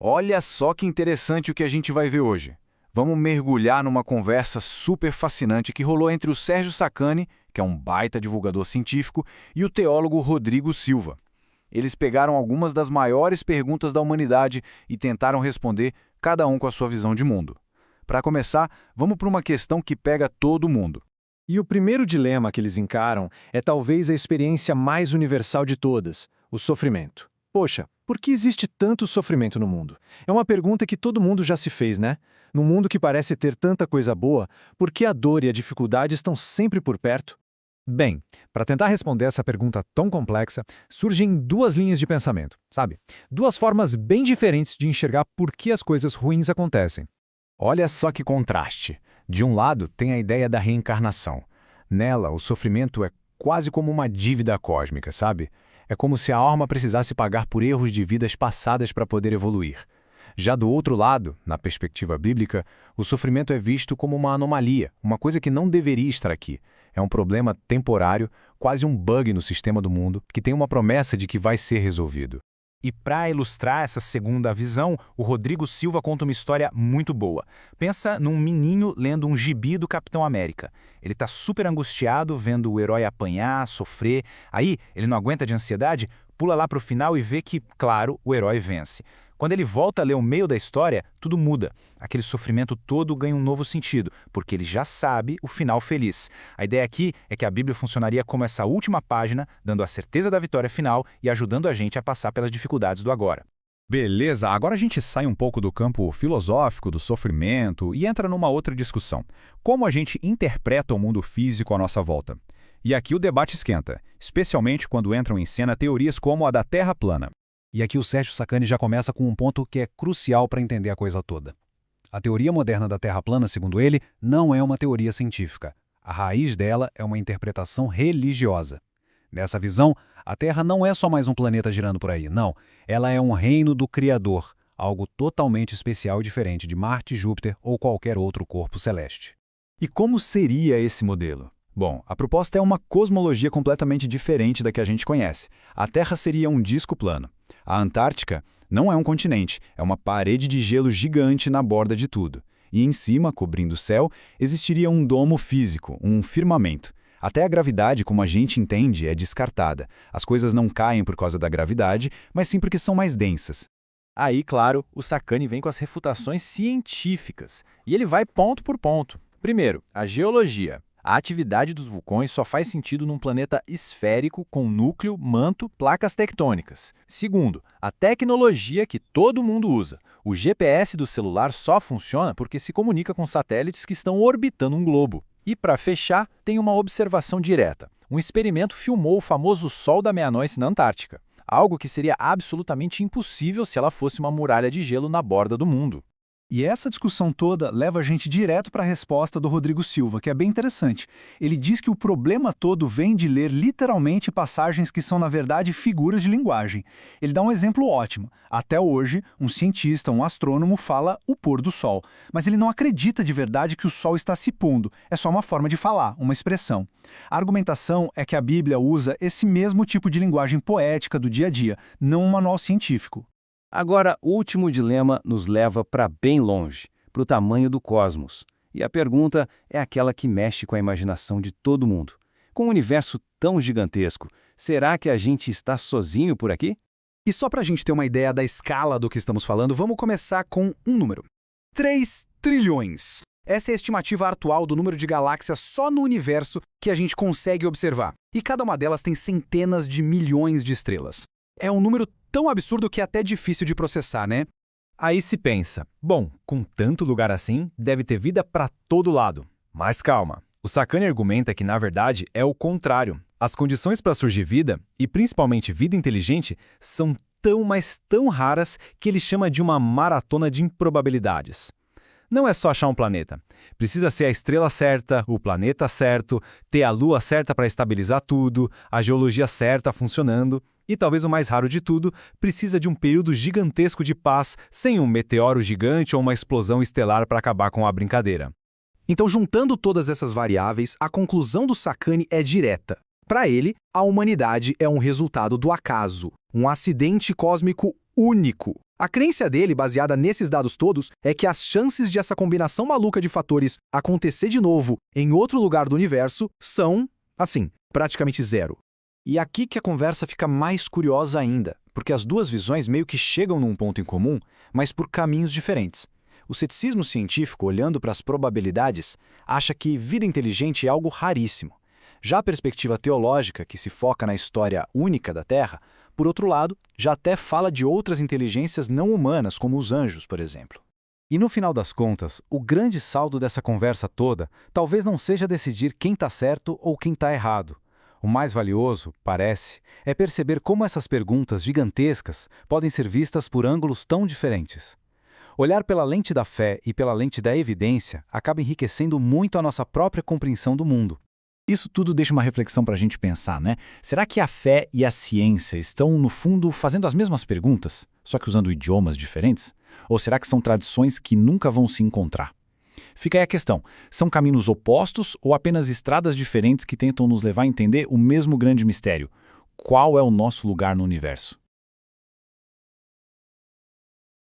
Olha só que interessante o que a gente vai ver hoje. Vamos mergulhar numa conversa super fascinante que rolou entre o Sérgio Sacani, que é um baita divulgador científico, e o teólogo Rodrigo Silva. Eles pegaram algumas das maiores perguntas da humanidade e tentaram responder, cada um com a sua visão de mundo. Para começar, vamos para uma questão que pega todo mundo. E o primeiro dilema que eles encaram é talvez a experiência mais universal de todas, o sofrimento. Poxa, por que existe tanto sofrimento no mundo? É uma pergunta que todo mundo já se fez, né? Num mundo que parece ter tanta coisa boa, por que a dor e a dificuldade estão sempre por perto? Bem, para tentar responder essa pergunta tão complexa, surgem duas linhas de pensamento, sabe? Duas formas bem diferentes de enxergar por que as coisas ruins acontecem. Olha só que contraste. De um lado, tem a ideia da reencarnação. Nela, o sofrimento é quase como uma dívida cósmica, sabe? É como se a alma precisasse pagar por erros de vidas passadas para poder evoluir. Já do outro lado, na perspectiva bíblica, o sofrimento é visto como uma anomalia, uma coisa que não deveria estar aqui. É um problema temporário, quase um bug no sistema do mundo, que tem uma promessa de que vai ser resolvido. E para ilustrar essa segunda visão, o Rodrigo Silva conta uma história muito boa. Pensa num menino lendo um gibi do Capitão América. Ele está super angustiado vendo o herói apanhar, sofrer. Aí, ele não aguenta de ansiedade, pula lá para o final e vê que, claro, o herói vence. Quando ele volta a ler o meio da história, tudo muda. Aquele sofrimento todo ganha um novo sentido, porque ele já sabe o final feliz. A ideia aqui é que a Bíblia funcionaria como essa última página, dando a certeza da vitória final e ajudando a gente a passar pelas dificuldades do agora. Beleza, agora a gente sai um pouco do campo filosófico do sofrimento e entra numa outra discussão. Como a gente interpreta o mundo físico à nossa volta? E aqui o debate esquenta, especialmente quando entram em cena teorias como a da Terra plana. E aqui o Sérgio Sacani já começa com um ponto que é crucial para entender a coisa toda. A teoria moderna da Terra plana, segundo ele, não é uma teoria científica. A raiz dela é uma interpretação religiosa. Nessa visão, a Terra não é só mais um planeta girando por aí, não. Ela é um reino do Criador, algo totalmente especial e diferente de Marte, Júpiter ou qualquer outro corpo celeste. E como seria esse modelo? Bom, a proposta é uma cosmologia completamente diferente da que a gente conhece. A Terra seria um disco plano. A Antártica não é um continente, é uma parede de gelo gigante na borda de tudo. E em cima, cobrindo o céu, existiria um domo físico, um firmamento. Até a gravidade, como a gente entende, é descartada. As coisas não caem por causa da gravidade, mas sim porque são mais densas. Aí, claro, o Sacani vem com as refutações científicas. E ele vai ponto por ponto. Primeiro, a geologia. A atividade dos vulcões só faz sentido num planeta esférico com núcleo, manto, placas tectônicas. Segundo, a tecnologia que todo mundo usa. O GPS do celular só funciona porque se comunica com satélites que estão orbitando um globo. E para fechar, tem uma observação direta. Um experimento filmou o famoso Sol da Meia-Noite na Antártica. Algo que seria absolutamente impossível se ela fosse uma muralha de gelo na borda do mundo. E essa discussão toda leva a gente direto para a resposta do Rodrigo Silva, que é bem interessante. Ele diz que o problema todo vem de ler literalmente passagens que são, na verdade, figuras de linguagem. Ele dá um exemplo ótimo. Até hoje, um cientista, um astrônomo, fala o pôr do sol. Mas ele não acredita de verdade que o sol está se pondo. É só uma forma de falar, uma expressão. A argumentação é que a Bíblia usa esse mesmo tipo de linguagem poética do dia a dia, não um manual científico. Agora, o último dilema nos leva para bem longe, para o tamanho do cosmos. E a pergunta é aquela que mexe com a imaginação de todo mundo. Com um universo tão gigantesco, será que a gente está sozinho por aqui? E só para a gente ter uma ideia da escala do que estamos falando, vamos começar com um número. 3 trilhões. Essa é a estimativa atual do número de galáxias só no universo que a gente consegue observar. E cada uma delas tem centenas de milhões de estrelas. É um número tão absurdo que é até difícil de processar, né? Aí se pensa, bom, com tanto lugar assim, deve ter vida para todo lado. Mas calma, o Sacani argumenta que, na verdade, é o contrário. As condições para surgir vida, e principalmente vida inteligente, são tão, mas tão raras que ele chama de uma maratona de improbabilidades. Não é só achar um planeta. Precisa ser a estrela certa, o planeta certo, ter a lua certa para estabilizar tudo, a geologia certa funcionando. E talvez o mais raro de tudo, precisa de um período gigantesco de paz, sem um meteoro gigante ou uma explosão estelar para acabar com a brincadeira. Então, juntando todas essas variáveis, a conclusão do Sacani é direta. Para ele, a humanidade é um resultado do acaso, um acidente cósmico único. A crença dele, baseada nesses dados todos, é que as chances de essa combinação maluca de fatores acontecer de novo em outro lugar do universo são, assim, praticamente zero. E aqui que a conversa fica mais curiosa ainda, porque as duas visões meio que chegam num ponto em comum, mas por caminhos diferentes. O ceticismo científico, olhando para as probabilidades, acha que vida inteligente é algo raríssimo. Já a perspectiva teológica, que se foca na história única da Terra, por outro lado, já até fala de outras inteligências não humanas, como os anjos, por exemplo. E no final das contas, o grande saldo dessa conversa toda talvez não seja decidir quem está certo ou quem está errado. O mais valioso, parece, é perceber como essas perguntas gigantescas podem ser vistas por ângulos tão diferentes. Olhar pela lente da fé e pela lente da evidência acaba enriquecendo muito a nossa própria compreensão do mundo. Isso tudo deixa uma reflexão para a gente pensar, né? Será que a fé e a ciência estão, no fundo, fazendo as mesmas perguntas, só que usando idiomas diferentes? Ou será que são tradições que nunca vão se encontrar? Fica aí a questão, são caminhos opostos ou apenas estradas diferentes que tentam nos levar a entender o mesmo grande mistério? Qual é o nosso lugar no universo?